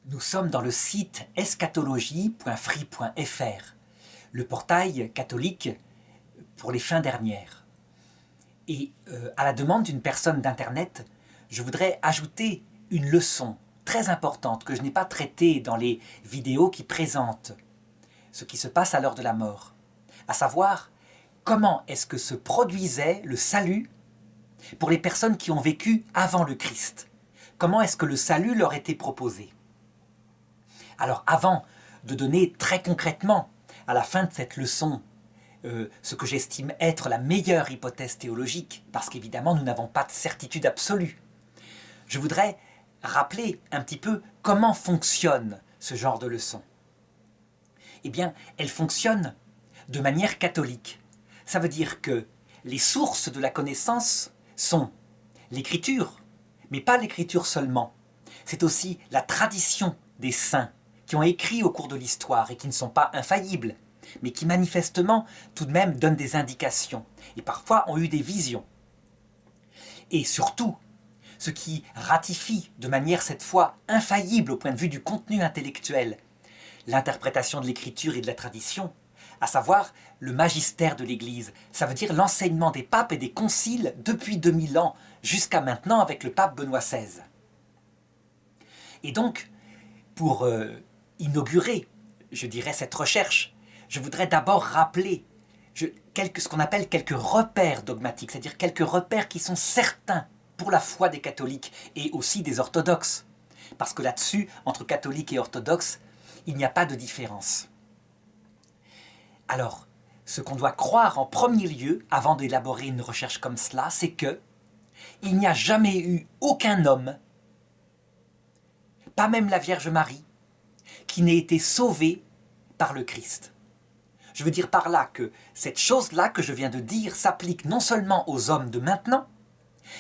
Nous sommes dans le site eschatologie.free.fr, le portail catholique pour les fins dernières. Et à la demande d'une personne d'Internet, je voudrais ajouter une leçon très importante que je n'ai pas traitée dans les vidéos qui présentent ce qui se passe à l'heure de la mort, à savoir comment est-ce que se produisait le salut pour les personnes qui ont vécu avant le Christ. Comment est-ce que le salut leur était proposé? Alors avant de donner très concrètement, à la fin de cette leçon, ce que j'estime être la meilleure hypothèse théologique, parce qu'évidemment nous n'avons pas de certitude absolue, je voudrais rappeler un petit peu comment fonctionne ce genre de leçon. Eh bien, elle fonctionne de manière catholique. Ça veut dire que les sources de la connaissance sont l'écriture, mais pas l'écriture seulement. C'est aussi la tradition des saints qui ont écrit au cours de l'histoire et qui ne sont pas infaillibles, mais qui manifestement tout de même donnent des indications et parfois ont eu des visions. Et surtout, ce qui ratifie de manière cette fois infaillible au point de vue du contenu intellectuel l'interprétation de l'écriture et de la tradition, à savoir le magistère de l'Église. Ça veut dire l'enseignement des papes et des conciles depuis 2000 ans jusqu'à maintenant avec le pape Benoît XVI. Et donc, pour inaugurer, je dirais, cette recherche, je voudrais d'abord rappeler ce qu'on appelle quelques repères dogmatiques, c'est-à-dire quelques repères qui sont certains pour la foi des catholiques et aussi des orthodoxes. Parce que là-dessus, entre catholiques et orthodoxes, il n'y a pas de différence. Alors, ce qu'on doit croire en premier lieu, avant d'élaborer une recherche comme cela, c'est que il n'y a jamais eu aucun homme, pas même la Vierge Marie, qui n'ait été sauvé par le Christ. Je veux dire par là que cette chose-là que je viens de dire s'applique non seulement aux hommes de maintenant,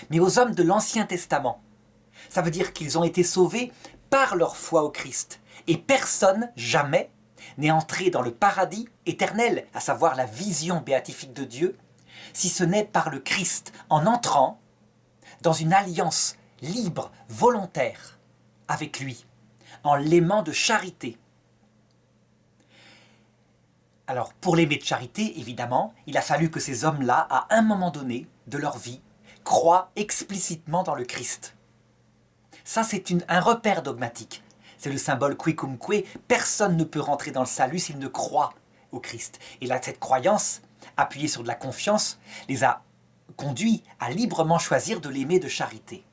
mais aux hommes de l'Ancien Testament. Ça veut dire qu'ils ont été sauvés par leur foi au Christ. Et personne, jamais, n'est entré dans le paradis éternel, à savoir la vision béatifique de Dieu, si ce n'est par le Christ, en entrant dans une alliance libre, volontaire, avec lui, en l'aimant de charité. Alors, pour l'aimer de charité, évidemment, il a fallu que ces hommes-là, à un moment donné de leur vie, croient explicitement dans le Christ. Ça, c'est un repère dogmatique. C'est le symbole quicumque. Personne ne peut rentrer dans le salut s'il ne croit au Christ. Et là, cette croyance, appuyée sur de la confiance, les a conduits à librement choisir de l'aimer de charité.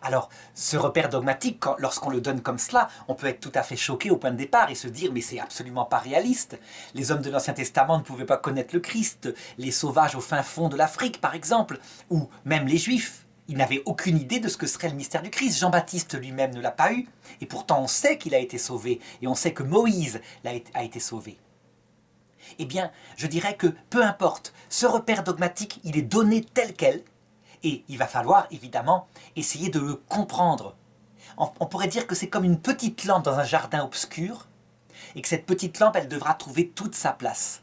Alors, ce repère dogmatique, lorsqu'on le donne comme cela, on peut être tout à fait choqué au point de départ et se dire « mais c'est absolument pas réaliste ». Les hommes de l'Ancien Testament ne pouvaient pas connaître le Christ, les sauvages au fin fond de l'Afrique par exemple, ou même les Juifs. Ils n'avaient aucune idée de ce que serait le mystère du Christ. Jean-Baptiste lui-même ne l'a pas eu, et pourtant on sait qu'il a été sauvé, et on sait que Moïse a été sauvé. Eh bien, je dirais que peu importe, ce repère dogmatique, il est donné tel quel, et il va falloir évidemment essayer de le comprendre. On pourrait dire que c'est comme une petite lampe dans un jardin obscur, et que cette petite lampe, elle devra trouver toute sa place.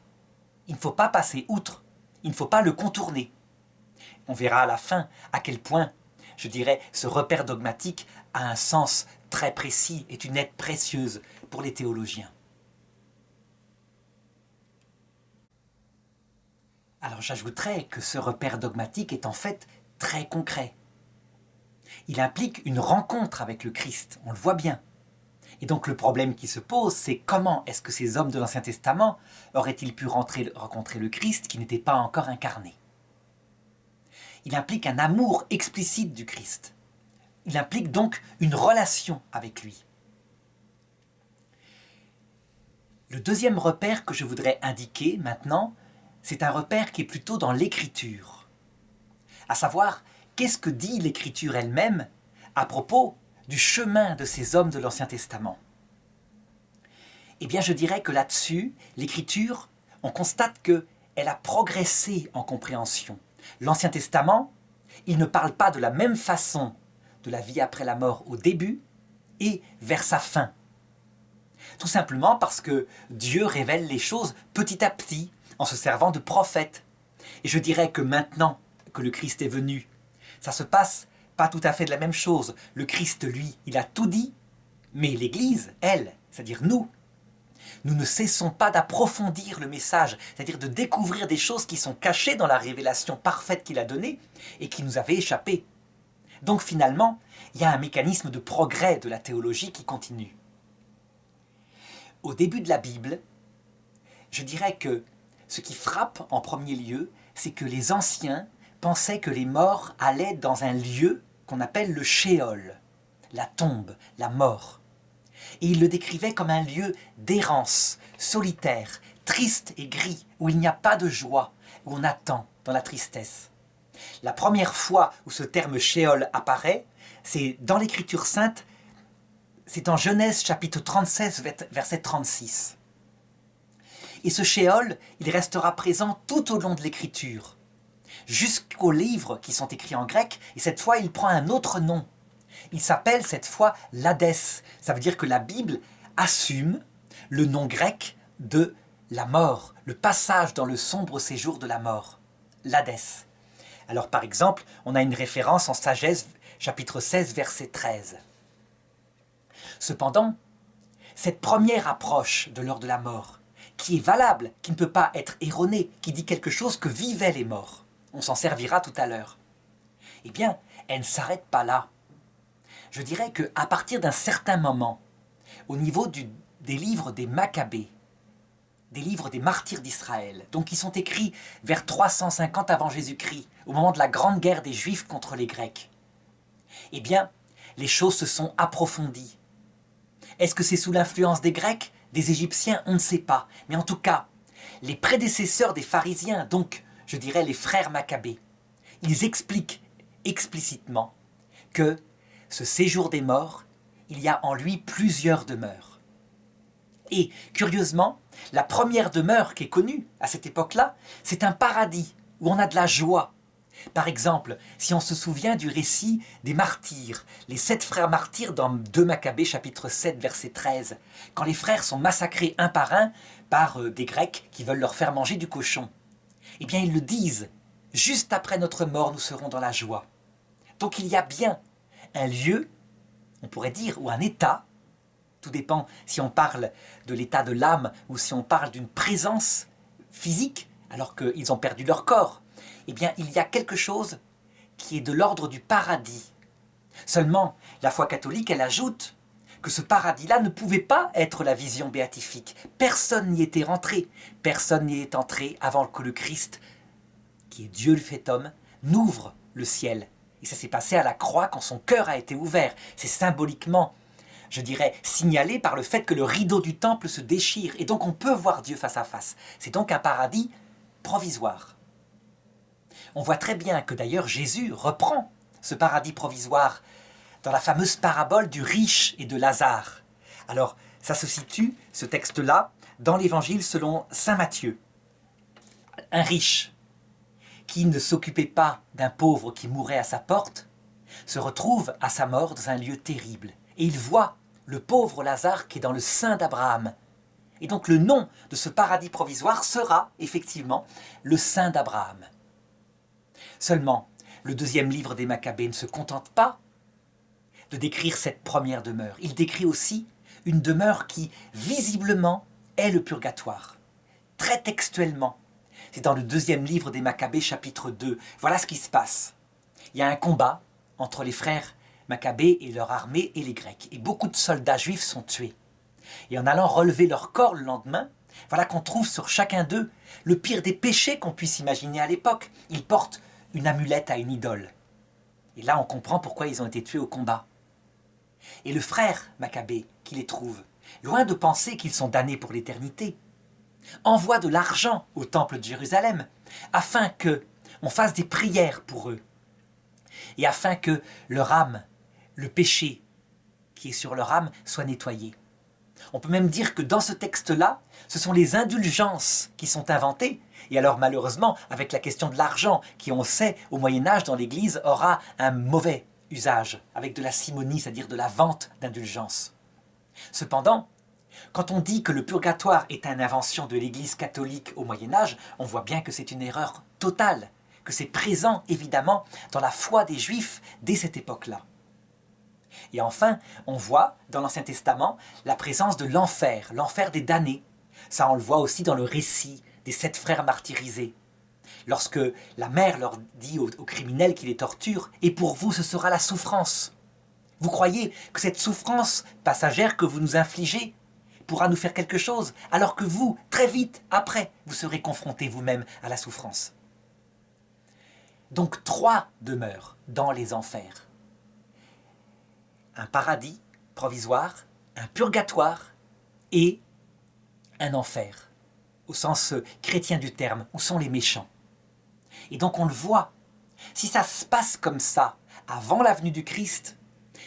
Il ne faut pas passer outre, il ne faut pas le contourner. On verra à la fin à quel point, je dirais, ce repère dogmatique a un sens très précis, est une aide précieuse pour les théologiens. Alors j'ajouterais que ce repère dogmatique est en fait très concret. Il implique une rencontre avec le Christ, on le voit bien. Et donc le problème qui se pose, c'est comment est-ce que ces hommes de l'Ancien Testament auraient-ils pu rencontrer le Christ qui n'était pas encore incarné? Il implique un amour explicite du Christ. Il implique donc une relation avec lui. Le deuxième repère que je voudrais indiquer maintenant, c'est un repère qui est plutôt dans l'Écriture. À savoir, qu'est-ce que dit l'Écriture elle-même à propos du chemin de ces hommes de l'Ancien Testament? Eh bien, je dirais que là-dessus, l'Écriture, on constate qu'elle a progressé en compréhension. L'Ancien Testament, il ne parle pas de la même façon de la vie après la mort au début et vers sa fin. Tout simplement parce que Dieu révèle les choses petit à petit en se servant de prophètes. Et je dirais que maintenant que le Christ est venu, ça se passe pas tout à fait de la même chose. Le Christ, lui, il a tout dit, Mais l'Église, elle, c'est-à-dire nous ne cessons pas d'approfondir le message, c'est-à-dire de découvrir des choses qui sont cachées dans la révélation parfaite qu'il a donnée et qui nous avaient échappé. Donc finalement, il y a un mécanisme de progrès de la théologie qui continue. Au début de la Bible, je dirais que ce qui frappe en premier lieu, c'est que les anciens pensaient que les morts allaient dans un lieu qu'on appelle le Shéol, la tombe, la mort. Et ils le décrivaient comme un lieu d'errance, solitaire, triste et gris, où il n'y a pas de joie, où on attend dans la tristesse. La première fois où ce terme Shéol apparaît, c'est dans l'Écriture sainte, c'est en Genèse chapitre 36, verset 36. Et ce Shéol, il restera présent tout au long de l'Écriture, jusqu'aux livres qui sont écrits en grec, et cette fois il prend un autre nom. Il s'appelle cette fois l'Hadès. Ça veut dire que la Bible assume le nom grec de la mort, le passage dans le sombre séjour de la mort, l'Hadès. Alors par exemple, on a une référence en Sagesse, chapitre 16, verset 13. Cependant, cette première approche de l'heure de la mort, qui est valable, qui ne peut pas être erronée, qui dit quelque chose que vivaient les morts, on s'en servira tout à l'heure, eh bien, elle ne s'arrête pas là. Je dirais qu'à partir d'un certain moment, au niveau des livres des Maccabées, des livres des martyrs d'Israël, donc qui sont écrits vers 350 avant Jésus-Christ, au moment de la grande guerre des Juifs contre les Grecs, eh bien, les choses se sont approfondies. Est-ce que c'est sous l'influence des Grecs, des Égyptiens? On ne sait pas. Mais en tout cas, les prédécesseurs des pharisiens, donc je dirais les frères Maccabées, ils expliquent explicitement que ce séjour des morts, il y a en lui plusieurs demeures. Et curieusement, la première demeure qui est connue à cette époque-là, c'est un paradis où on a de la joie. Par exemple, si on se souvient du récit des martyrs, les 7 frères martyrs dans 2 Maccabées chapitre 7 verset 13, quand les frères sont massacrés un par un par des Grecs qui veulent leur faire manger du cochon. Eh bien ils le disent, juste après notre mort nous serons dans la joie. Donc il y a bien un lieu, on pourrait dire, ou un état, tout dépend si on parle de l'état de l'âme ou si on parle d'une présence physique alors qu'ils ont perdu leur corps. Eh bien, il y a quelque chose qui est de l'ordre du paradis. Seulement, la foi catholique, elle ajoute que ce paradis-là ne pouvait pas être la vision béatifique. Personne n'y était rentré. Personne n'y est entré avant que le Christ, qui est Dieu le fait homme, n'ouvre le ciel. Et ça s'est passé à la croix quand son cœur a été ouvert. C'est symboliquement, je dirais, signalé par le fait que le rideau du temple se déchire. Et donc on peut voir Dieu face à face. C'est donc un paradis provisoire. On voit très bien que d'ailleurs Jésus reprend ce paradis provisoire dans la fameuse parabole du riche et de Lazare. Alors, ça se situe, ce texte-là, dans l'évangile selon saint Matthieu. Un riche qui ne s'occupait pas d'un pauvre qui mourait à sa porte se retrouve à sa mort dans un lieu terrible. Et il voit le pauvre Lazare qui est dans le sein d'Abraham. Et donc le nom de ce paradis provisoire sera effectivement le sein d'Abraham. Seulement, le deuxième livre des Maccabées ne se contente pas de décrire cette première demeure. Il décrit aussi une demeure qui, visiblement, est le purgatoire. Très textuellement. C'est dans le deuxième livre des Maccabées, chapitre 2. Voilà ce qui se passe. Il y a un combat entre les frères Maccabées et leur armée et les Grecs. Et beaucoup de soldats juifs sont tués. Et en allant relever leur corps le lendemain, voilà qu'on trouve sur chacun d'eux le pire des péchés qu'on puisse imaginer à l'époque. Ils portent une amulette à une idole. Et là, on comprend pourquoi ils ont été tués au combat. Et le frère Maccabée, qui les trouve, loin de penser qu'ils sont damnés pour l'éternité, envoie de l'argent au temple de Jérusalem, afin que on fasse des prières pour eux, et afin que leur âme, le péché qui est sur leur âme, soit nettoyé. On peut même dire que dans ce texte-là, ce sont les indulgences qui sont inventées. Et alors malheureusement, avec la question de l'argent, qui on sait au Moyen-Âge dans l'Église aura un mauvais usage, avec de la simonie, c'est-à-dire de la vente d'indulgences. Cependant, quand on dit que le purgatoire est une invention de l'Église catholique au Moyen-Âge, on voit bien que c'est une erreur totale, que c'est présent évidemment dans la foi des Juifs dès cette époque-là. Et enfin, on voit dans l'Ancien Testament la présence de l'enfer, l'enfer des damnés. Ça, on le voit aussi dans le récit des 7 frères martyrisés. Lorsque la mère leur dit aux criminels qui les torturent, « Et pour vous, ce sera la souffrance. » Vous croyez que cette souffrance passagère que vous nous infligez pourra nous faire quelque chose, alors que vous, très vite, après, vous serez confrontés vous-même à la souffrance. Donc 3 demeurent dans les enfers. Un paradis provisoire, un purgatoire et un enfer, au sens chrétien du terme, où sont les méchants. Et donc on le voit, si ça se passe comme ça, avant la venue du Christ,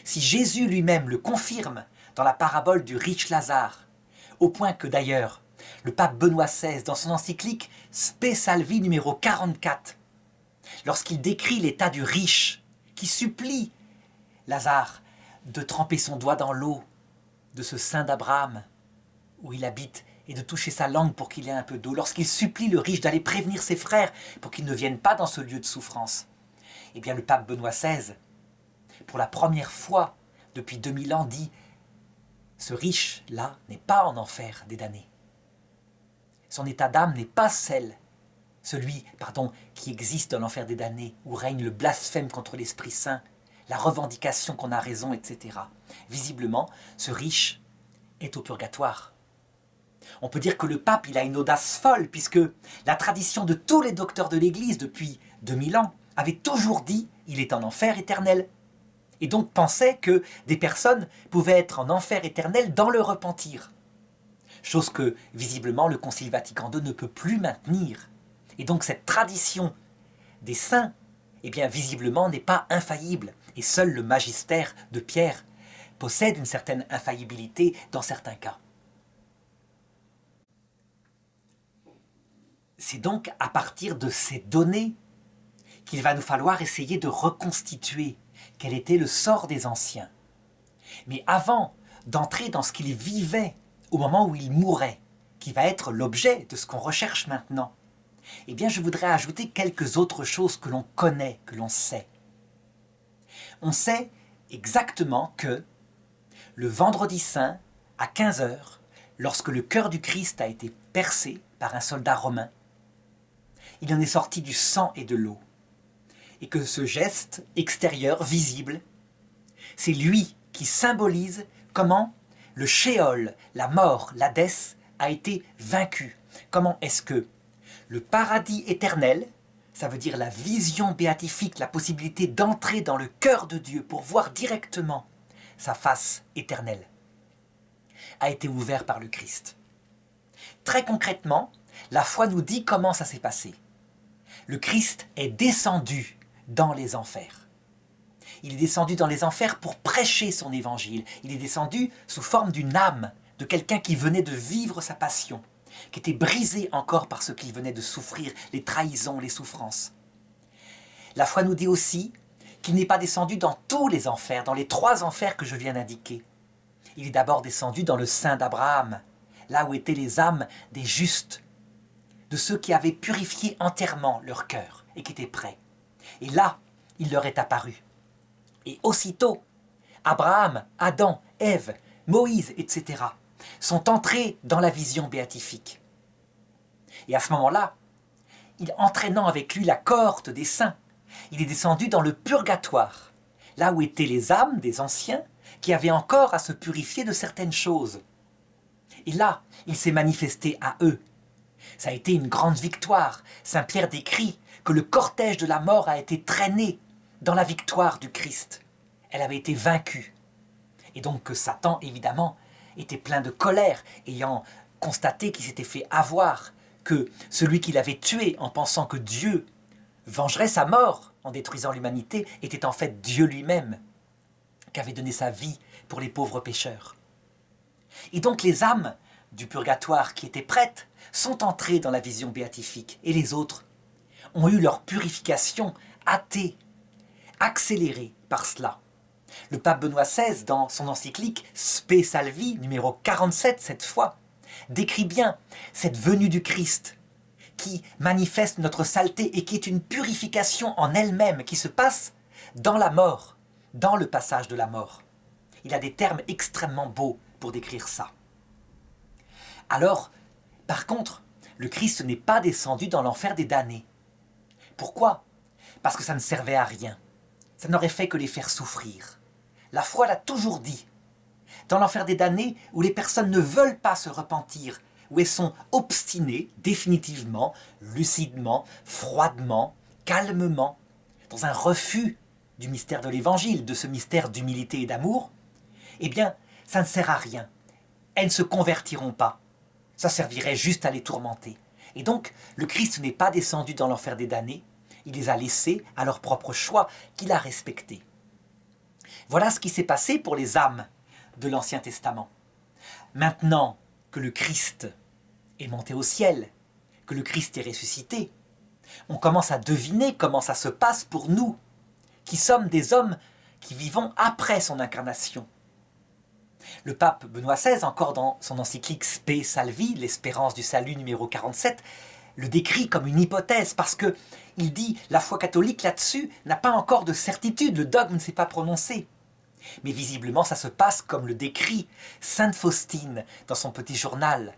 si Jésus lui-même le confirme dans la parabole du riche Lazare, au point que d'ailleurs, le pape Benoît XVI, dans son encyclique Spe Salvi numéro 44, lorsqu'il décrit l'état du riche, qui supplie Lazare de tremper son doigt dans l'eau de ce sein d'Abraham, où il habite, et de toucher sa langue pour qu'il ait un peu d'eau, lorsqu'il supplie le riche d'aller prévenir ses frères pour qu'ils ne viennent pas dans ce lieu de souffrance, eh bien le pape Benoît XVI, pour la première fois depuis 2000 ans, dit « Ce riche-là n'est pas en enfer des damnés. Son état d'âme n'est pas celui qui existe dans l'enfer des damnés, où règne le blasphème contre l'Esprit Saint, la revendication qu'on a raison, etc. Visiblement, ce riche est au purgatoire. » On peut dire que le pape il a une audace folle, puisque la tradition de tous les docteurs de l'Église depuis 2000 ans avait toujours dit « il est en enfer éternel ». Et donc pensait que des personnes pouvaient être en enfer éternel dans le repentir. Chose que, visiblement, le Concile Vatican II ne peut plus maintenir. Et donc cette tradition des saints, eh bien, visiblement, n'est pas infaillible. Et seul le magistère de Pierre possède une certaine infaillibilité dans certains cas. C'est donc à partir de ces données qu'il va nous falloir essayer de reconstituer quel était le sort des anciens. Mais avant d'entrer dans ce qu'ils vivaient au moment où ils mouraient, qui va être l'objet de ce qu'on recherche maintenant, eh bien je voudrais ajouter quelques autres choses que l'on connaît, que l'on sait. On sait exactement que le vendredi saint, à 15 heures, lorsque le cœur du Christ a été percé par un soldat romain, il en est sorti du sang et de l'eau. Et que ce geste extérieur, visible, c'est lui qui symbolise comment le Shéol, la mort, l'Hadès, a été vaincu. Comment est-ce que le paradis éternel, ça veut dire la vision béatifique, la possibilité d'entrer dans le cœur de Dieu pour voir directement sa face éternelle, a été ouvert par le Christ. Très concrètement, la foi nous dit comment ça s'est passé. Le Christ est descendu dans les enfers. Il est descendu dans les enfers pour prêcher son évangile. Il est descendu sous forme d'une âme, de quelqu'un qui venait de vivre sa passion, qui était brisé encore par ce qu'il venait de souffrir, les trahisons, les souffrances. La foi nous dit aussi qu'il n'est pas descendu dans tous les enfers, dans les 3 enfers que je viens d'indiquer. Il est d'abord descendu dans le sein d'Abraham, là où étaient les âmes des justes, de ceux qui avaient purifié entièrement leur cœur et qui étaient prêts. Et là, il leur est apparu. Et aussitôt, Abraham, Adam, Ève, Moïse, etc. sont entrés dans la vision béatifique. Et à ce moment-là, entraînant avec lui la cohorte des saints, il est descendu dans le purgatoire, là où étaient les âmes des anciens qui avaient encore à se purifier de certaines choses. Et là, il s'est manifesté à eux. Ça a été une grande victoire. Saint Pierre décrit que le cortège de la mort a été traîné dans la victoire du Christ. Elle avait été vaincue. Et donc que Satan, évidemment, était plein de colère, ayant constaté qu'il s'était fait avoir, que celui qui l'avait tué en pensant que Dieu vengerait sa mort en détruisant l'humanité était en fait Dieu lui-même, qui avait donné sa vie pour les pauvres pécheurs. Et donc les âmes du purgatoire qui étaient prêtes sont entrées dans la vision béatifique, et les autres ont eu leur purification hâtée, accélérée par cela. Le pape Benoît XVI, dans son encyclique Spe Salvi, numéro 47 cette fois, décrit bien cette venue du Christ qui manifeste notre saleté et qui est une purification en elle-même qui se passe dans la mort, dans le passage de la mort. Il a des termes extrêmement beaux pour décrire ça. Alors, par contre, le Christ n'est pas descendu dans l'enfer des damnés. Pourquoi? Parce que ça ne servait à rien. Ça n'aurait fait que les faire souffrir. La foi l'a toujours dit. Dans l'enfer des damnés, où les personnes ne veulent pas se repentir, où elles sont obstinées, définitivement, lucidement, froidement, calmement, dans un refus du mystère de l'Évangile, de ce mystère d'humilité et d'amour, eh bien, ça ne sert à rien. Elles ne se convertiront pas. Ça servirait juste à les tourmenter. Et donc, le Christ n'est pas descendu dans l'enfer des damnés, il les a laissés à leur propre choix, qu'il a respecté. Voilà ce qui s'est passé pour les âmes de l'Ancien Testament. Maintenant que le Christ est monté au ciel, que le Christ est ressuscité, on commence à deviner comment ça se passe pour nous, qui sommes des hommes qui vivons après son incarnation. Le pape Benoît XVI, encore dans son encyclique Spe Salvi, l'espérance du salut numéro 47, le décrit comme une hypothèse parce que il dit la foi catholique là-dessus n'a pas encore de certitude, le dogme ne s'est pas prononcé. Mais visiblement ça se passe comme le décrit Sainte Faustine dans son petit journal.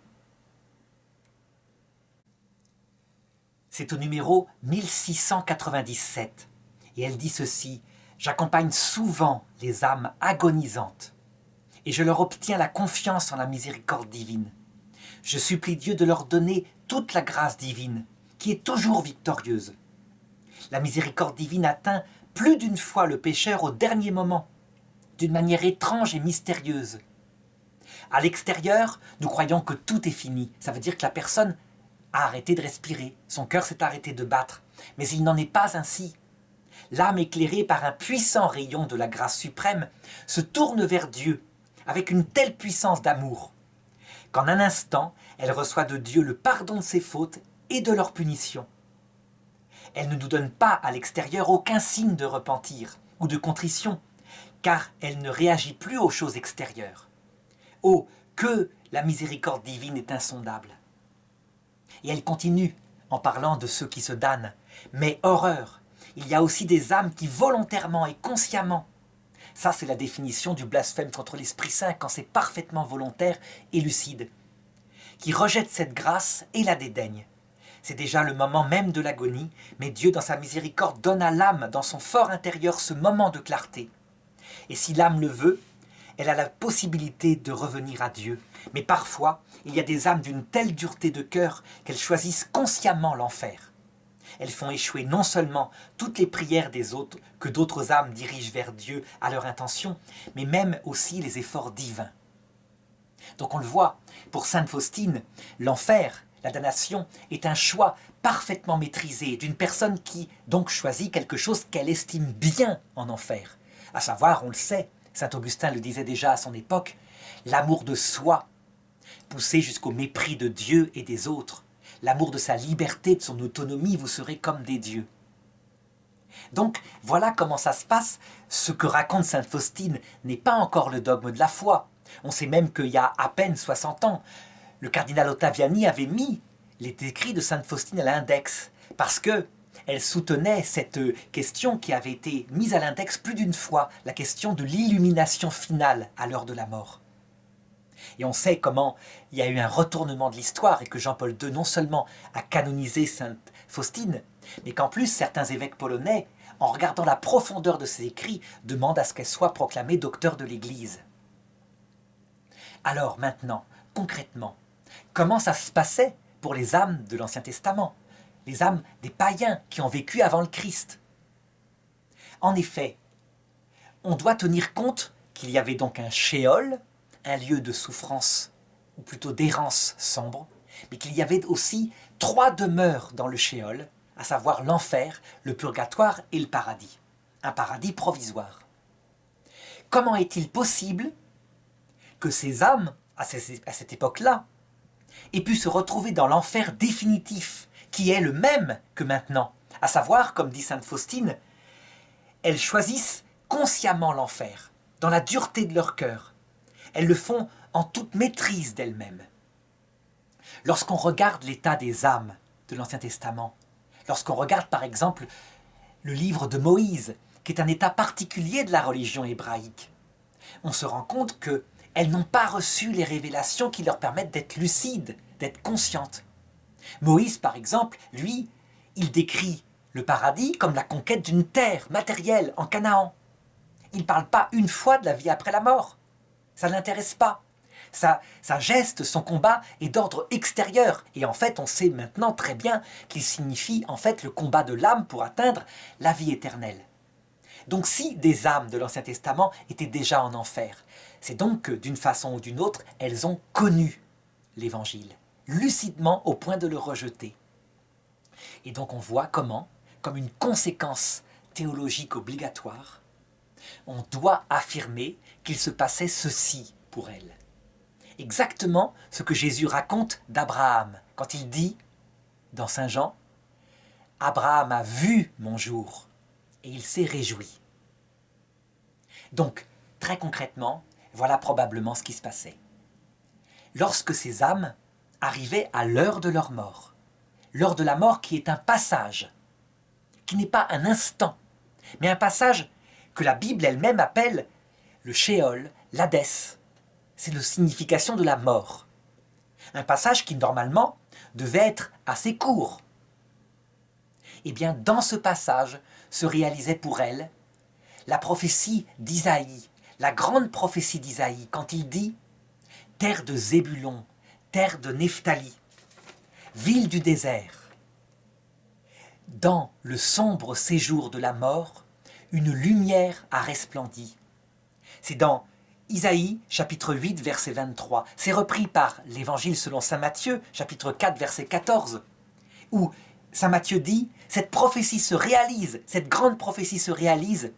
C'est au numéro 1697 et elle dit ceci: j'accompagne souvent les âmes agonisantes et je leur obtiens la confiance en la miséricorde divine. Je supplie Dieu de leur donner toute la grâce divine, qui est toujours victorieuse. La miséricorde divine atteint plus d'une fois le pécheur au dernier moment, d'une manière étrange et mystérieuse. À l'extérieur, nous croyons que tout est fini. Ça veut dire que la personne a arrêté de respirer, son cœur s'est arrêté de battre. Mais il n'en est pas ainsi. L'âme éclairée par un puissant rayon de la grâce suprême se tourne vers Dieu avec une telle puissance d'amour qu'en un instant, elle reçoit de Dieu le pardon de ses fautes et de leurs punitions. Elle ne nous donne pas à l'extérieur aucun signe de repentir ou de contrition, car elle ne réagit plus aux choses extérieures. Oh, que la miséricorde divine est insondable! Et elle continue en parlant de ceux qui se damnent. Mais horreur, il y a aussi des âmes qui volontairement et consciemment, ça c'est la définition du blasphème contre l'Esprit Saint quand c'est parfaitement volontaire et lucide, qui rejettent cette grâce et la dédaignent. C'est déjà le moment même de l'agonie, mais Dieu dans sa miséricorde donne à l'âme dans son fort intérieur ce moment de clarté. Et si l'âme le veut, elle a la possibilité de revenir à Dieu. Mais parfois, il y a des âmes d'une telle dureté de cœur qu'elles choisissent consciemment l'enfer. Elles font échouer non seulement toutes les prières des autres que d'autres âmes dirigent vers Dieu à leur intention, mais même aussi les efforts divins. Donc on le voit, pour Sainte Faustine, l'enfer, la damnation, est un choix parfaitement maîtrisé d'une personne qui donc choisit quelque chose qu'elle estime bien en enfer. À savoir, on le sait, Saint Augustin le disait déjà à son époque, l'amour de soi, poussé jusqu'au mépris de Dieu et des autres. L'amour de sa liberté, de son autonomie, vous serez comme des dieux. Donc, voilà comment ça se passe. Ce que raconte Sainte Faustine n'est pas encore le dogme de la foi. On sait même qu'il y a à peine 60 ans, le cardinal Ottaviani avait mis les écrits de Sainte Faustine à l'index, parce qu'elle soutenait cette question qui avait été mise à l'index plus d'une fois, la question de l'illumination finale à l'heure de la mort. Et on sait comment il y a eu un retournement de l'histoire et que Jean-Paul II non seulement a canonisé Sainte Faustine, mais qu'en plus certains évêques polonais, en regardant la profondeur de ses écrits, demandent à ce qu'elle soit proclamée docteur de l'Église. Alors maintenant, concrètement, comment ça se passait pour les âmes de l'Ancien Testament, les âmes des païens qui ont vécu avant le Christ? En effet, on doit tenir compte qu'il y avait donc un shéol, un lieu de souffrance, ou plutôt d'errance sombre, mais qu'il y avait aussi 3 demeures dans le shéol, à savoir l'enfer, le purgatoire et le paradis. Un paradis provisoire. Comment est-il possible que ces âmes, à cette époque-là, aient pu se retrouver dans l'enfer définitif, qui est le même que maintenant, à savoir, comme dit Sainte Faustine, elles choisissent consciemment l'enfer, dans la dureté de leur cœur. Elles le font en toute maîtrise d'elles-mêmes. Lorsqu'on regarde l'état des âmes de l'Ancien Testament, lorsqu'on regarde par exemple le livre de Moïse, qui est un état particulier de la religion hébraïque, on se rend compte qu'elles n'ont pas reçu les révélations qui leur permettent d'être lucides, d'être conscientes. Moïse, par exemple, lui, il décrit le paradis comme la conquête d'une terre matérielle en Canaan. Il ne parle pas une fois de la vie après la mort. Ça ne l'intéresse pas. Sa geste, son combat est d'ordre extérieur. Et en fait, on sait maintenant très bien qu'il signifie en fait le combat de l'âme pour atteindre la vie éternelle. Donc si des âmes de l'Ancien Testament étaient déjà en enfer, c'est donc que d'une façon ou d'une autre, elles ont connu l'Évangile, lucidement au point de le rejeter. Et donc on voit comment, comme une conséquence théologique obligatoire, on doit affirmer qu'il se passait ceci pour elles. Exactement ce que Jésus raconte d'Abraham, quand il dit, dans Saint Jean, « Abraham a vu mon jour, et il s'est réjoui. » Donc, très concrètement, voilà probablement ce qui se passait. Lorsque ces âmes arrivaient à l'heure de leur mort, l'heure de la mort qui est un passage, qui n'est pas un instant, mais un passage que la Bible elle-même appelle le Sheol, l'Hadès. C'est la signification de la mort. Un passage qui, normalement, devait être assez court. Eh bien, dans ce passage se réalisait pour elle la prophétie d'Isaïe, la grande prophétie d'Isaïe, quand il dit « Terre de Zébulon, terre de Nephtali, ville du désert, dans le sombre séjour de la mort, une lumière a resplendi. » C'est dans Isaïe, chapitre 8, verset 23. C'est repris par l'Évangile selon saint Matthieu, chapitre 4, verset 14, où saint Matthieu dit « Cette prophétie se réalise, cette grande prophétie se réalise,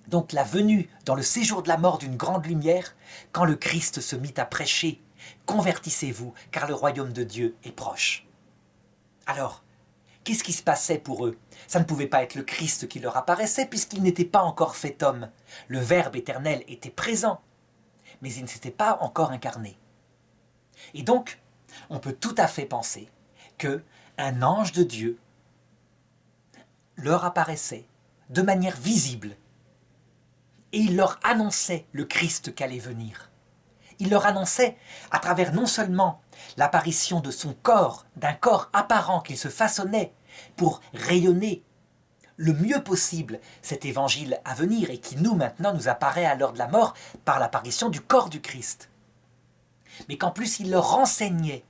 donc la venue dans le séjour de la mort d'une grande lumière, quand le Christ se mit à prêcher, convertissez-vous, car le royaume de Dieu est proche. » Alors, qu'est-ce qui se passait pour eux? Ça ne pouvait pas être le Christ qui leur apparaissait, puisqu'il n'était pas encore fait homme. Le Verbe éternel était présent, mais il ne s'était pas encore incarné. Et donc, on peut tout à fait penser qu'un ange de Dieu leur apparaissait de manière visible, et il leur annonçait le Christ qu'allait venir. Il leur annonçait, à travers non seulement l'apparition de son corps, d'un corps apparent qu'il se façonnait pour rayonner le mieux possible cet évangile à venir et qui nous maintenant nous apparaît à l'heure de la mort par l'apparition du corps du Christ. Mais qu'en plus il leur enseignait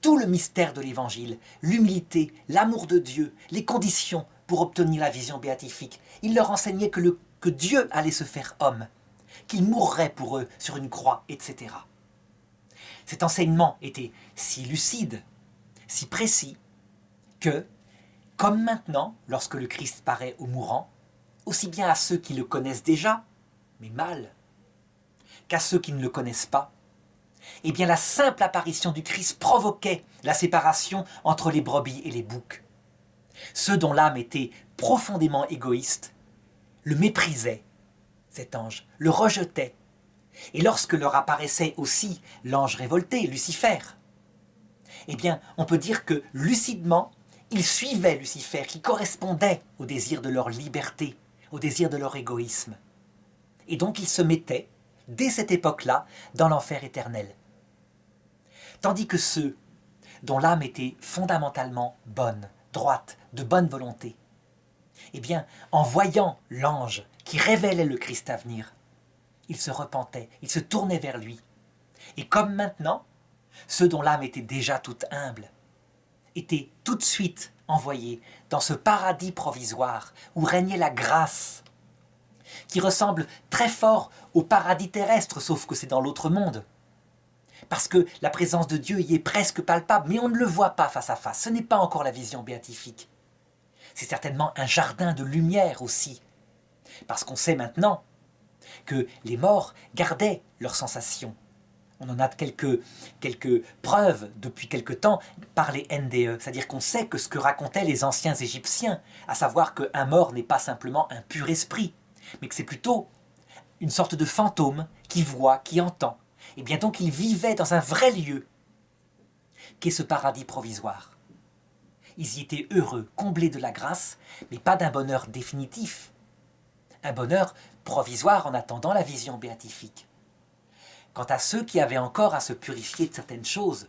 tout le mystère de l'évangile, l'humilité, l'amour de Dieu, les conditions pour obtenir la vision béatifique. Il leur enseignait que Dieu allait se faire homme, qu'il mourrait pour eux sur une croix, etc. Cet enseignement était si lucide, si précis, que, comme maintenant, lorsque le Christ paraît aux mourants, aussi bien à ceux qui le connaissent déjà, mais mal, qu'à ceux qui ne le connaissent pas, eh bien la simple apparition du Christ provoquait la séparation entre les brebis et les boucs. Ceux dont l'âme était profondément égoïste le méprisaient, cet ange, le rejetait. Et lorsque leur apparaissait aussi l'ange révolté, Lucifer, eh bien, on peut dire que lucidement, ils suivaient Lucifer, qui correspondait au désir de leur liberté, au désir de leur égoïsme. Et donc ils se mettaient, dès cette époque-là, dans l'enfer éternel. Tandis que ceux dont l'âme était fondamentalement bonne, droite, de bonne volonté, eh bien, en voyant l'ange qui révélait le Christ à venir, ils se repentaient, ils se tournaient vers lui. Et comme maintenant, ceux dont l'âme était déjà toute humble, étaient tout de suite envoyés dans ce paradis provisoire où régnait la grâce, qui ressemble très fort au paradis terrestre, sauf que c'est dans l'autre monde. Parce que la présence de Dieu y est presque palpable, mais on ne le voit pas face à face. Ce n'est pas encore la vision béatifique. C'est certainement un jardin de lumière aussi. Parce qu'on sait maintenant que les morts gardaient leurs sensations. On en a quelques preuves depuis quelque temps par les NDE. C'est-à-dire qu'on sait que ce que racontaient les anciens Égyptiens, à savoir qu'un mort n'est pas simplement un pur esprit, mais que c'est plutôt une sorte de fantôme qui voit, qui entend. Et bien donc ils vivaient dans un vrai lieu, qu'est ce paradis provisoire. Ils y étaient heureux, comblés de la grâce, mais pas d'un bonheur définitif. Un bonheur provisoire en attendant la vision béatifique. Quant à ceux qui avaient encore à se purifier de certaines choses,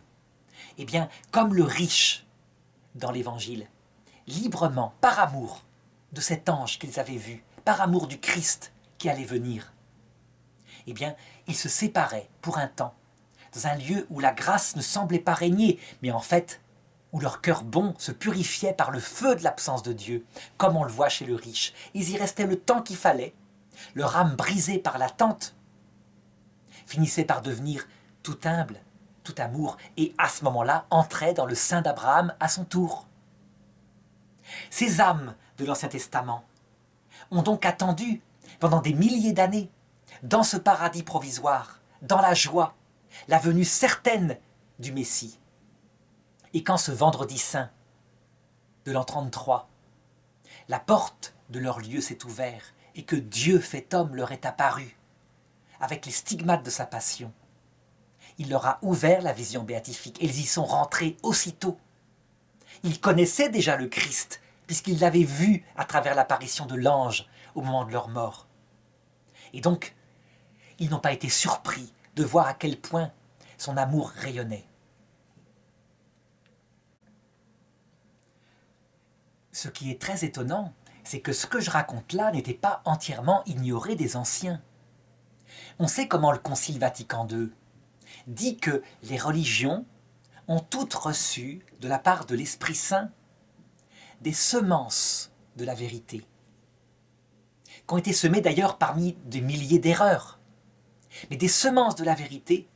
eh bien, comme le riche dans l'Évangile, librement, par amour de cet ange qu'ils avaient vu, par amour du Christ qui allait venir, eh bien, ils se séparaient pour un temps, dans un lieu où la grâce ne semblait pas régner, mais en fait, où leur cœur bon se purifiait par le feu de l'absence de Dieu, comme on le voit chez le riche. Ils y restaient le temps qu'il fallait, leur âme brisée par l'attente finissait par devenir tout humble, tout amour, et à ce moment-là, entrait dans le sein d'Abraham à son tour. Ces âmes de l'Ancien Testament ont donc attendu pendant des milliers d'années, dans ce paradis provisoire, dans la joie, la venue certaine du Messie. Et quand ce vendredi saint de l'an 33, la porte de leur lieu s'est ouverte et que Dieu fait homme leur est apparu, avec les stigmates de sa passion, il leur a ouvert la vision béatifique et ils y sont rentrés aussitôt. Ils connaissaient déjà le Christ, puisqu'ils l'avaient vu à travers l'apparition de l'ange au moment de leur mort. Et donc, ils n'ont pas été surpris de voir à quel point son amour rayonnait. Ce qui est très étonnant, c'est que ce que je raconte là n'était pas entièrement ignoré des anciens. On sait comment le Concile Vatican II dit que les religions ont toutes reçu, de la part de l'Esprit Saint, des semences de la vérité, qui ont été semées d'ailleurs parmi des milliers d'erreurs, mais des semences de la vérité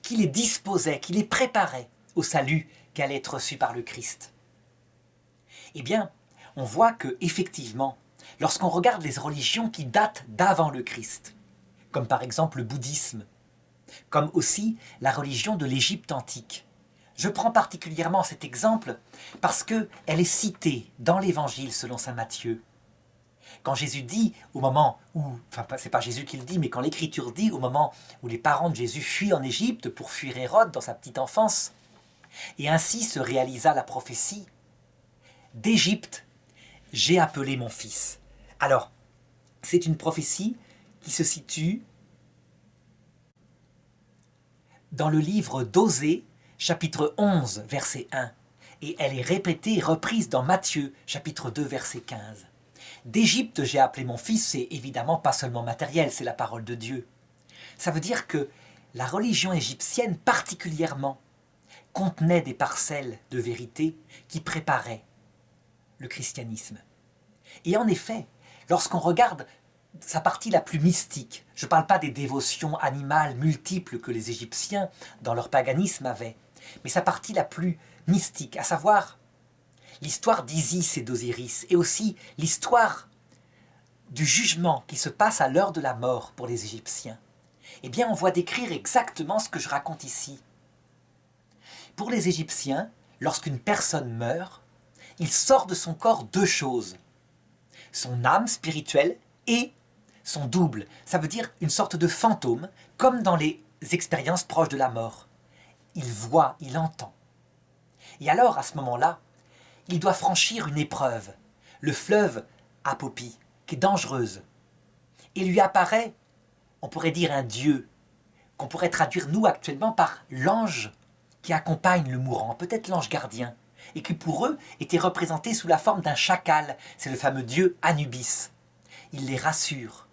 qui les disposaient, qui les préparaient au salut qui allait être reçu par le Christ. Eh bien, on voit que, effectivement, lorsqu'on regarde les religions qui datent d'avant le Christ, comme par exemple le bouddhisme, comme aussi la religion de l'Égypte antique. Je prends particulièrement cet exemple parce qu'elle est citée dans l'Évangile selon saint Matthieu. Quand Jésus dit, au moment où, enfin c'est pas Jésus qui le dit, mais quand l'Écriture dit, au moment où les parents de Jésus fuient en Égypte pour fuir Hérode dans sa petite enfance, et ainsi se réalisa la prophétie, d'Égypte, j'ai appelé mon fils. Alors, c'est une prophétie qui se situe dans le livre d'Osée, chapitre 11, verset 1, et elle est répétée et reprise dans Matthieu, chapitre 2, verset 15. D'Égypte, j'ai appelé mon fils, c'est évidemment pas seulement matériel, c'est la parole de Dieu. Ça veut dire que la religion égyptienne, particulièrement, contenait des parcelles de vérité qui préparaient le christianisme. Et en effet, lorsqu'on regarde sa partie la plus mystique, je ne parle pas des dévotions animales multiples que les Égyptiens, dans leur paganisme, avaient, mais sa partie la plus mystique, à savoir l'histoire d'Isis et d'Osiris, et aussi l'histoire du jugement qui se passe à l'heure de la mort pour les Égyptiens. Eh bien, on voit décrire exactement ce que je raconte ici. Pour les Égyptiens, lorsqu'une personne meurt, il sort de son corps deux choses, son âme spirituelle et son double. Ça veut dire une sorte de fantôme, comme dans les expériences proches de la mort. Il voit, il entend. Et alors, à ce moment-là, il doit franchir une épreuve, le fleuve Apopi, qui est dangereuse. Et lui apparaît, on pourrait dire un dieu, qu'on pourrait traduire nous actuellement par l'ange qui accompagne le mourant, peut-être l'ange gardien, et qui pour eux était représenté sous la forme d'un chacal, c'est le fameux dieu Anubis. Il les rassure,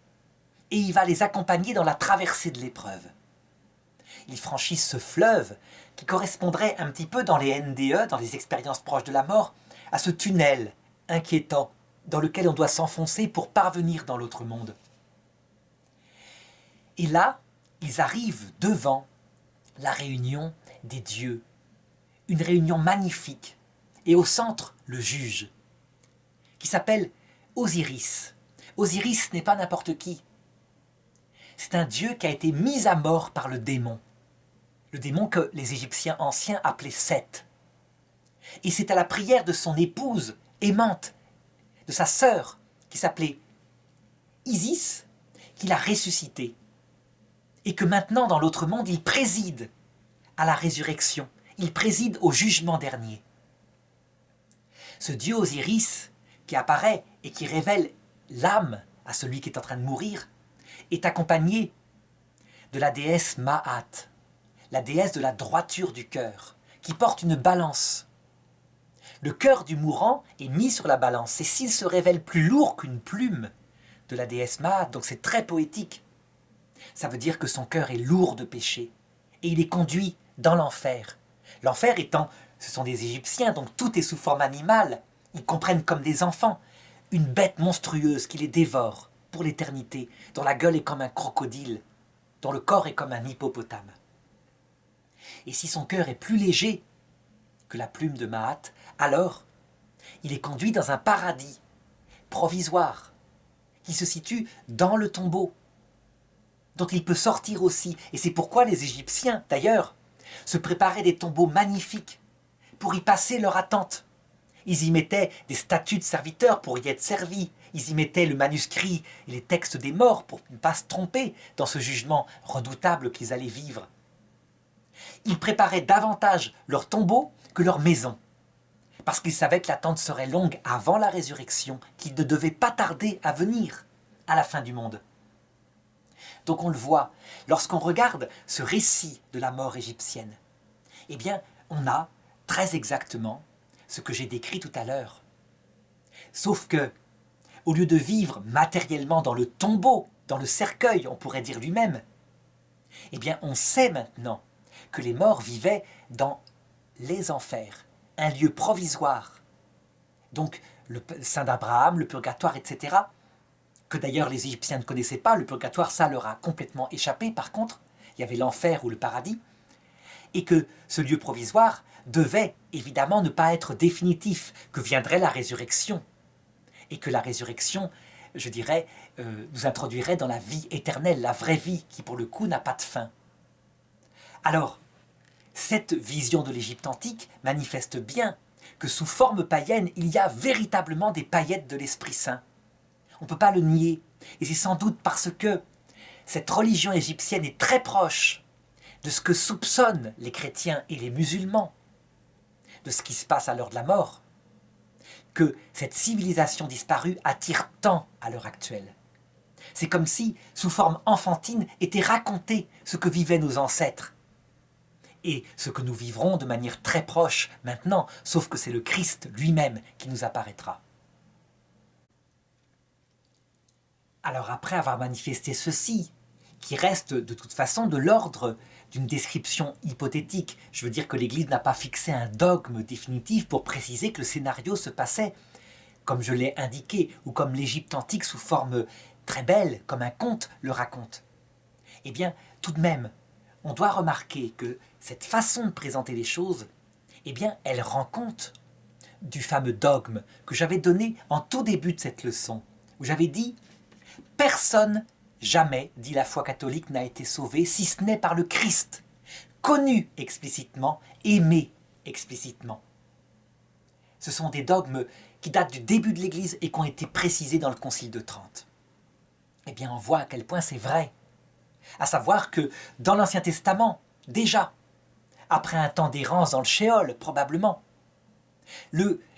et il va les accompagner dans la traversée de l'épreuve. Ils franchissent ce fleuve qui correspondrait un petit peu dans les NDE, dans les expériences proches de la mort, à ce tunnel inquiétant dans lequel on doit s'enfoncer pour parvenir dans l'autre monde. Et là, ils arrivent devant la réunion des dieux, une réunion magnifique, et au centre, le juge, qui s'appelle Osiris. Osiris n'est pas n'importe qui. C'est un dieu qui a été mis à mort par le démon que les Égyptiens anciens appelaient Seth. Et c'est à la prière de son épouse aimante, de sa sœur, qui s'appelait Isis, qu'il a ressuscité. Et que maintenant, dans l'autre monde, il préside à la résurrection, il préside au jugement dernier. Ce dieu Osiris, qui apparaît et qui révèle l'âme à celui qui est en train de mourir, est accompagné de la déesse Ma'at, la déesse de la droiture du cœur, qui porte une balance. Le cœur du mourant est mis sur la balance, et s'il se révèle plus lourd qu'une plume de la déesse Ma'at, donc c'est très poétique, ça veut dire que son cœur est lourd de péché, et il est conduit dans l'enfer. L'enfer étant, ce sont des Égyptiens, donc tout est sous forme animale, ils comprennent comme des enfants, une bête monstrueuse qui les dévore pour l'éternité, dont la gueule est comme un crocodile, dont le corps est comme un hippopotame. Et si son cœur est plus léger que la plume de Ma'at, alors il est conduit dans un paradis provisoire qui se situe dans le tombeau, dont il peut sortir aussi. Et c'est pourquoi les Égyptiens, d'ailleurs, se préparaient des tombeaux magnifiques pour y passer leur attente. Ils y mettaient des statues de serviteurs pour y être servis. Ils y mettaient le manuscrit et les textes des morts pour ne pas se tromper dans ce jugement redoutable qu'ils allaient vivre. Ils préparaient davantage leur tombeau que leur maison, parce qu'ils savaient que l'attente serait longue avant la résurrection, qui ne devait pas tarder à venir à la fin du monde. Donc on le voit, lorsqu'on regarde ce récit de la mort égyptienne, eh bien, on a très exactement ce que j'ai décrit tout à l'heure. Sauf que, au lieu de vivre matériellement dans le tombeau, dans le cercueil, on pourrait dire lui-même, eh bien, on sait maintenant que les morts vivaient dans les enfers, un lieu provisoire. Donc, le sein d'Abraham, le purgatoire, etc., que d'ailleurs les Égyptiens ne connaissaient pas, le purgatoire, ça leur a complètement échappé, par contre, il y avait l'enfer ou le paradis, et que ce lieu provisoire devait évidemment ne pas être définitif, que viendrait la résurrection, et que la résurrection, je dirais, nous introduirait dans la vie éternelle, la vraie vie, qui pour le coup n'a pas de fin. Alors, cette vision de l'Égypte antique manifeste bien que sous forme païenne, il y a véritablement des paillettes de l'Esprit Saint. On ne peut pas le nier, et c'est sans doute parce que cette religion égyptienne est très proche de ce que soupçonnent les chrétiens et les musulmans, de ce qui se passe à l'heure de la mort, que cette civilisation disparue attire tant à l'heure actuelle. C'est comme si, sous forme enfantine, était raconté ce que vivaient nos ancêtres, et ce que nous vivrons de manière très proche maintenant, sauf que c'est le Christ lui-même qui nous apparaîtra. Alors après avoir manifesté ceci, qui reste de toute façon de l'ordre d'une description hypothétique, je veux dire que l'Église n'a pas fixé un dogme définitif pour préciser que le scénario se passait comme je l'ai indiqué, ou comme l'Égypte antique sous forme très belle, comme un conte le raconte. Eh bien, tout de même, on doit remarquer que cette façon de présenter les choses, eh bien, elle rend compte du fameux dogme que j'avais donné en tout début de cette leçon, où j'avais dit « Personne, jamais, dit la foi catholique, n'a été sauvé, si ce n'est par le Christ, connu explicitement, aimé explicitement. » Ce sont des dogmes qui datent du début de l'Église et qui ont été précisés dans le Concile de Trente. Eh bien, on voit à quel point c'est vrai. À savoir que dans l'Ancien Testament, déjà, après un temps d'errance dans le Shéol, probablement,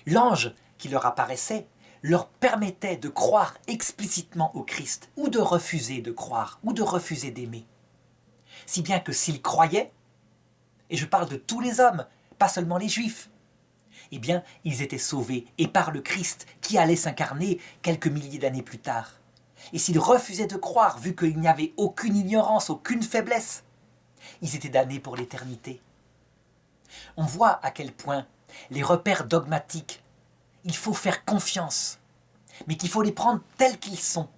l'ange qui leur apparaissait leur permettait de croire explicitement au Christ, ou de refuser de croire, ou de refuser d'aimer. Si bien que s'ils croyaient, et je parle de tous les hommes, pas seulement les Juifs, eh bien, ils étaient sauvés, et par le Christ, qui allait s'incarner quelques milliers d'années plus tard. Et s'ils refusaient de croire, vu qu'il n'y avait aucune ignorance, aucune faiblesse, ils étaient damnés pour l'éternité. On voit à quel point les repères dogmatiques, il faut faire confiance, mais qu'il faut les prendre tels qu'ils sont.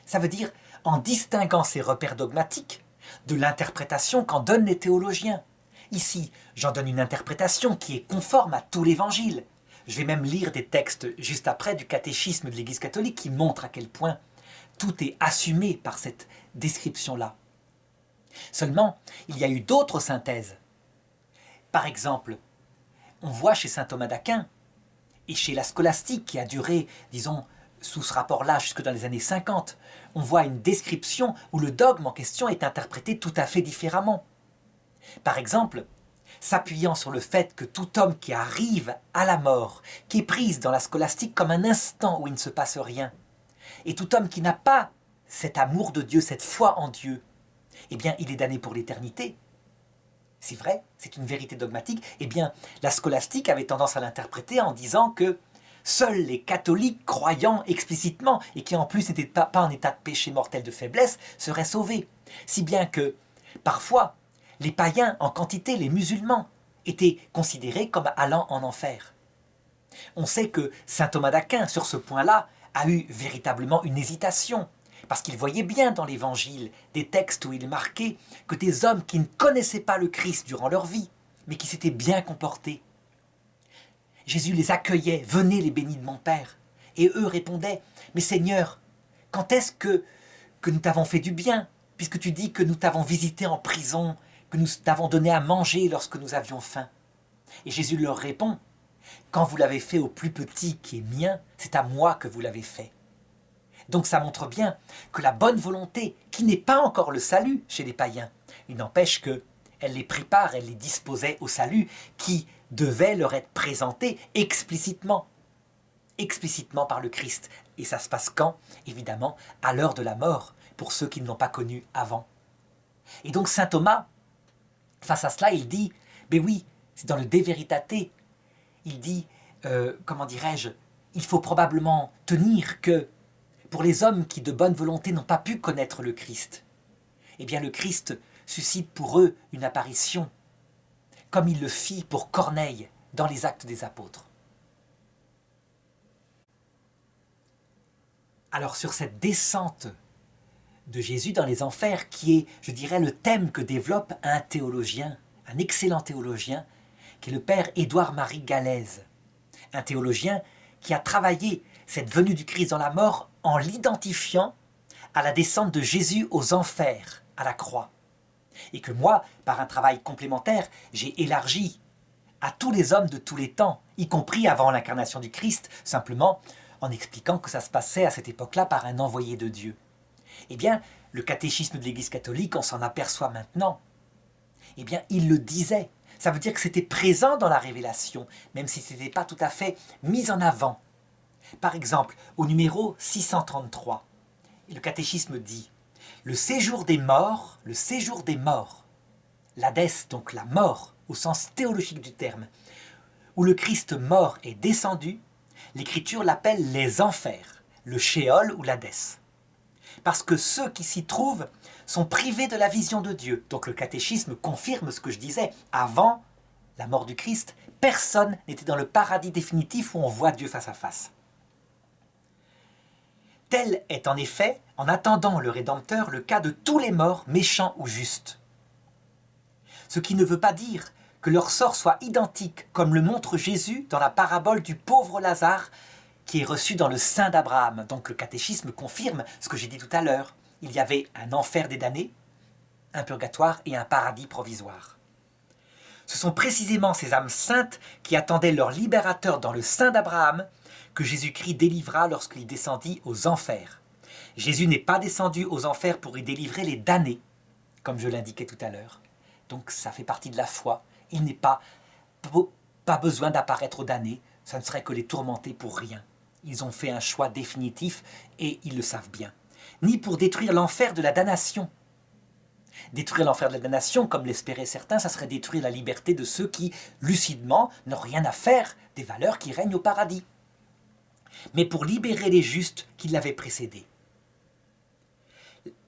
Ça veut dire en distinguant ces repères dogmatiques de l'interprétation qu'en donnent les théologiens. Ici, j'en donne une interprétation qui est conforme à tout l'Évangile. Je vais même lire des textes juste après du catéchisme de l'Église catholique qui montrent à quel point tout est assumé par cette description-là. Seulement, il y a eu d'autres synthèses. Par exemple, on voit chez saint Thomas d'Aquin et chez la scolastique qui a duré, disons, sous ce rapport-là jusque dans les années 50, on voit une description où le dogme en question est interprété tout à fait différemment. Par exemple, s'appuyant sur le fait que tout homme qui arrive à la mort, qui est prise dans la scolastique comme un instant où il ne se passe rien, et tout homme qui n'a pas cet amour de Dieu, cette foi en Dieu, eh bien, il est damné pour l'éternité. C'est vrai, c'est une vérité dogmatique. Eh bien, la scolastique avait tendance à l'interpréter en disant que seuls les catholiques croyant explicitement et qui en plus n'étaient pas en état de péché mortel de faiblesse seraient sauvés. Si bien que, parfois, les païens en quantité, les musulmans, étaient considérés comme allant en enfer. On sait que saint Thomas d'Aquin, sur ce point-là, a eu véritablement une hésitation, parce qu'il voyait bien dans l'Évangile des textes où il marquait que des hommes qui ne connaissaient pas le Christ durant leur vie, mais qui s'étaient bien comportés. Jésus les accueillait, « Venez les bénis de mon Père ». Et eux répondaient, « Mais Seigneur, quand est-ce que nous t'avons fait du bien, puisque tu dis que nous t'avons visité en prison, que nous t'avons donné à manger lorsque nous avions faim ?» Et Jésus leur répond, « Quand vous l'avez fait au plus petit qui est mien, c'est à moi que vous l'avez fait. » Donc ça montre bien que la bonne volonté, qui n'est pas encore le salut chez les païens, il n'empêche qu'elle les prépare, elle les disposait au salut qui devait leur être présenté explicitement par le Christ. Et ça se passe quand? Évidemment, à l'heure de la mort, pour ceux qui ne l'ont pas connu avant. Et donc saint Thomas, face à cela, il dit, mais oui, c'est dans le De Veritate, il dit, comment dirais-je, il faut probablement tenir que pour les hommes qui de bonne volonté n'ont pas pu connaître le Christ, eh bien le Christ suscite pour eux une apparition, comme il le fit pour Corneille dans les Actes des Apôtres. Alors sur cette descente de Jésus dans les enfers, qui est, je dirais, le thème que développe un théologien, un excellent théologien, qui est le père Édouard-Marie Gallèze, un théologien qui a travaillé cette venue du Christ dans la mort en l'identifiant à la descente de Jésus aux enfers, à la croix. Et que moi, par un travail complémentaire, j'ai élargi à tous les hommes de tous les temps, y compris avant l'incarnation du Christ, simplement en expliquant que ça se passait à cette époque-là par un envoyé de Dieu. Eh bien, le catéchisme de l'Église catholique, on s'en aperçoit maintenant. Eh bien, il le disait. Ça veut dire que c'était présent dans la révélation, même si ce n'était pas tout à fait mis en avant. Par exemple, au numéro 633, le catéchisme dit « Le séjour des morts, l'Hadès, donc la mort au sens théologique du terme, où le Christ mort est descendu, l'Écriture l'appelle les enfers, le Shéol ou l'Hadès. Parce que ceux qui s'y trouvent sont privés de la vision de Dieu. » Donc le catéchisme confirme ce que je disais. Avant la mort du Christ, personne n'était dans le paradis définitif où on voit Dieu face à face. Tel est en effet, en attendant le Rédempteur, le cas de tous les morts, méchants ou justes. Ce qui ne veut pas dire que leur sort soit identique, comme le montre Jésus dans la parabole du pauvre Lazare, qui est reçu dans le sein d'Abraham. Donc le catéchisme confirme ce que j'ai dit tout à l'heure. Il y avait un enfer des damnés, un purgatoire et un paradis provisoire. Ce sont précisément ces âmes saintes qui attendaient leur libérateur dans le sein d'Abraham que Jésus-Christ délivra lorsqu'il descendit aux enfers. Jésus n'est pas descendu aux enfers pour y délivrer les damnés, comme je l'indiquais tout à l'heure. Donc ça fait partie de la foi. Il n'est pas besoin d'apparaître aux damnés, ça ne serait que les tourmenter pour rien. Ils ont fait un choix définitif et ils le savent bien. Ni pour détruire l'enfer de la damnation. Détruire l'enfer de la damnation, comme l'espéraient certains, ça serait détruire la liberté de ceux qui, lucidement, n'ont rien à faire des valeurs qui règnent au paradis. Mais pour libérer les justes qui l'avaient précédé.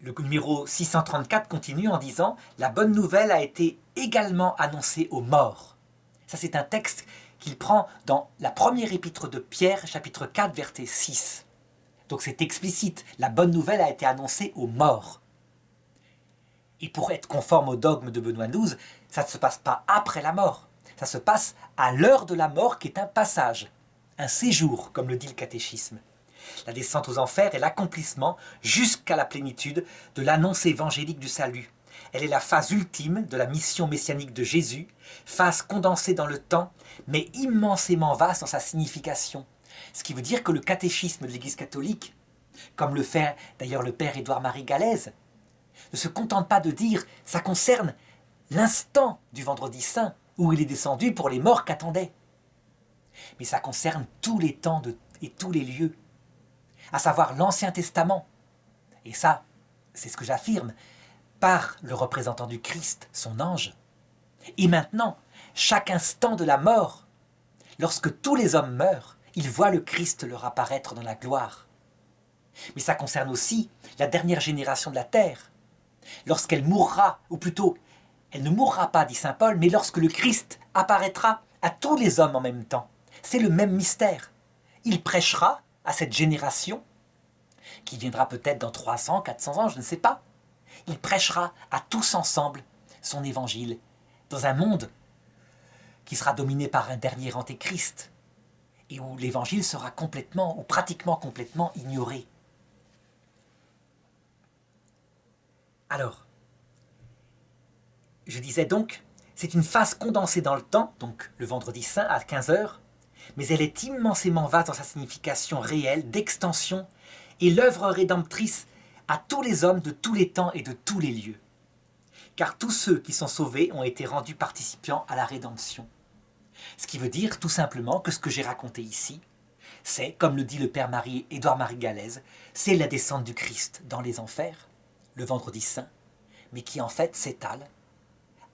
Le numéro 634 continue en disant « La bonne nouvelle a été également annoncée aux morts ». Ça, c'est un texte qu'il prend dans la première épître de Pierre, chapitre 4, verset 6. Donc c'est explicite, la bonne nouvelle a été annoncée aux morts. Et pour être conforme au dogme de Benoît XII, ça ne se passe pas après la mort, ça se passe à l'heure de la mort qui est un passage, un séjour, comme le dit le catéchisme. La descente aux enfers est l'accomplissement, jusqu'à la plénitude, de l'annonce évangélique du salut. Elle est la phase ultime de la mission messianique de Jésus, phase condensée dans le temps, mais immensément vaste dans sa signification. Ce qui veut dire que le catéchisme de l'Église catholique, comme le fait d'ailleurs le père Édouard-Marie Gallèze, ne se contente pas de dire « ça concerne l'instant du vendredi saint, où il est descendu pour les morts qu'attendait ». Mais ça concerne tous les temps et tous les lieux, à savoir l'Ancien Testament, et ça, c'est ce que j'affirme, par le représentant du Christ, son ange. Et maintenant, chaque instant de la mort, lorsque tous les hommes meurent, ils voient le Christ leur apparaître dans la gloire. Mais ça concerne aussi la dernière génération de la terre. Lorsqu'elle mourra, ou plutôt, elle ne mourra pas, dit saint Paul, mais lorsque le Christ apparaîtra à tous les hommes en même temps. C'est le même mystère. Il prêchera à cette génération, qui viendra peut-être dans 300, 400 ans, je ne sais pas. Il prêchera à tous ensemble son évangile dans un monde qui sera dominé par un dernier antéchrist et où l'évangile sera complètement ou pratiquement complètement ignoré. Alors, je disais donc, c'est une phase condensée dans le temps, donc le vendredi saint à 15 heures, mais elle est immensément vaste dans sa signification réelle, d'extension, et l'œuvre rédemptrice à tous les hommes de tous les temps et de tous les lieux. Car tous ceux qui sont sauvés ont été rendus participants à la rédemption. Ce qui veut dire tout simplement que ce que j'ai raconté ici, c'est, comme le dit le père Édouard-Marie Gallès, c'est la descente du Christ dans les enfers, le vendredi saint, mais qui en fait s'étale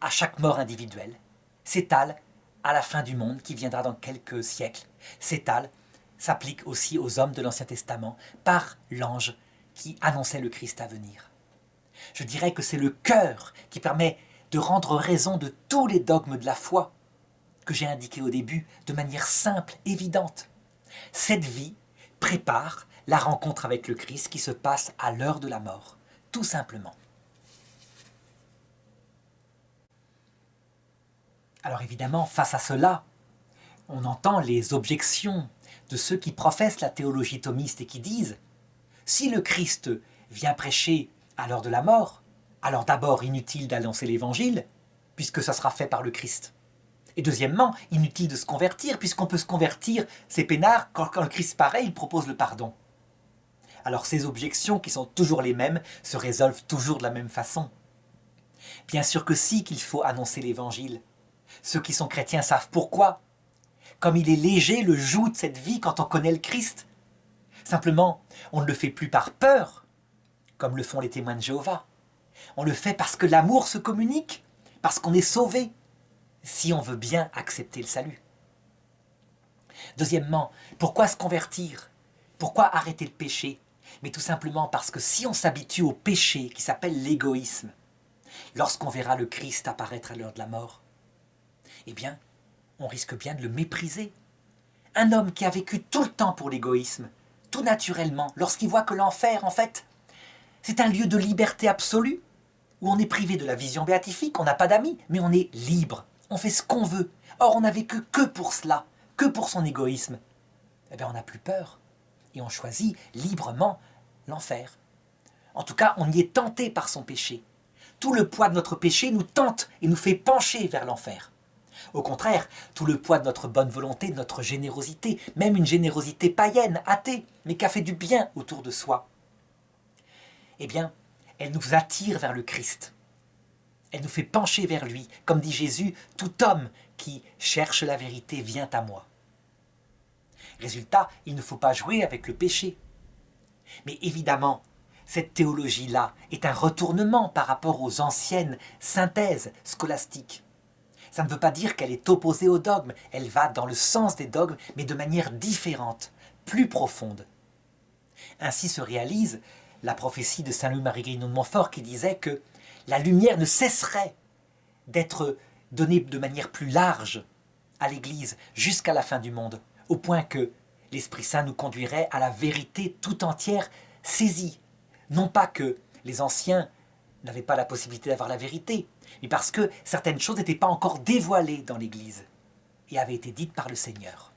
à chaque mort individuelle, s'étale à la fin du monde qui viendra dans quelques siècles, s'étale, s'applique aussi aux hommes de l'Ancien Testament par l'ange qui annonçait le Christ à venir. Je dirais que c'est le cœur qui permet de rendre raison de tous les dogmes de la foi que j'ai indiqués au début de manière simple, évidente. Cette vie prépare la rencontre avec le Christ qui se passe à l'heure de la mort, tout simplement. Alors évidemment, face à cela, on entend les objections de ceux qui professent la théologie thomiste et qui disent « Si le Christ vient prêcher à l'heure de la mort, alors d'abord inutile d'annoncer l'évangile, puisque ça sera fait par le Christ. Et deuxièmement, inutile de se convertir, puisqu'on peut se convertir, c'est peinard, quand le Christ paraît, il propose le pardon. » Alors ces objections, qui sont toujours les mêmes, se résolvent toujours de la même façon. Bien sûr que si, qu'il faut annoncer l'évangile. Ceux qui sont chrétiens savent pourquoi. Comme il est léger le joug de cette vie quand on connaît le Christ. Simplement, on ne le fait plus par peur, comme le font les témoins de Jéhovah. On le fait parce que l'amour se communique, parce qu'on est sauvé, si on veut bien accepter le salut. Deuxièmement, pourquoi se convertir? Pourquoi arrêter le péché? Mais tout simplement parce que si on s'habitue au péché qui s'appelle l'égoïsme, lorsqu'on verra le Christ apparaître à l'heure de la mort, eh bien, on risque bien de le mépriser. Un homme qui a vécu tout le temps pour l'égoïsme, tout naturellement, lorsqu'il voit que l'enfer, en fait, c'est un lieu de liberté absolue, où on est privé de la vision béatifique, on n'a pas d'amis, mais on est libre, on fait ce qu'on veut. Or, on n'a vécu que pour cela, que pour son égoïsme. Eh bien, on n'a plus peur, et on choisit librement l'enfer. En tout cas, on y est tenté par son péché. Tout le poids de notre péché nous tente et nous fait pencher vers l'enfer. Au contraire, tout le poids de notre bonne volonté, de notre générosité, même une générosité païenne, athée, mais qui a fait du bien autour de soi, eh bien, elle nous attire vers le Christ. Elle nous fait pencher vers lui. Comme dit Jésus, tout homme qui cherche la vérité vient à moi. Résultat, il ne faut pas jouer avec le péché. Mais évidemment, cette théologie-là est un retournement par rapport aux anciennes synthèses scolastiques. Ça ne veut pas dire qu'elle est opposée au dogme, elle va dans le sens des dogmes, mais de manière différente, plus profonde. Ainsi se réalise la prophétie de saint Louis-Marie Grignon de Montfort qui disait que la lumière ne cesserait d'être donnée de manière plus large à l'Église jusqu'à la fin du monde, au point que l'Esprit Saint nous conduirait à la vérité tout entière saisie. Non pas que les anciens n'avaient pas la possibilité d'avoir la vérité, mais parce que certaines choses n'étaient pas encore dévoilées dans l'Église et avaient été dites par le Seigneur.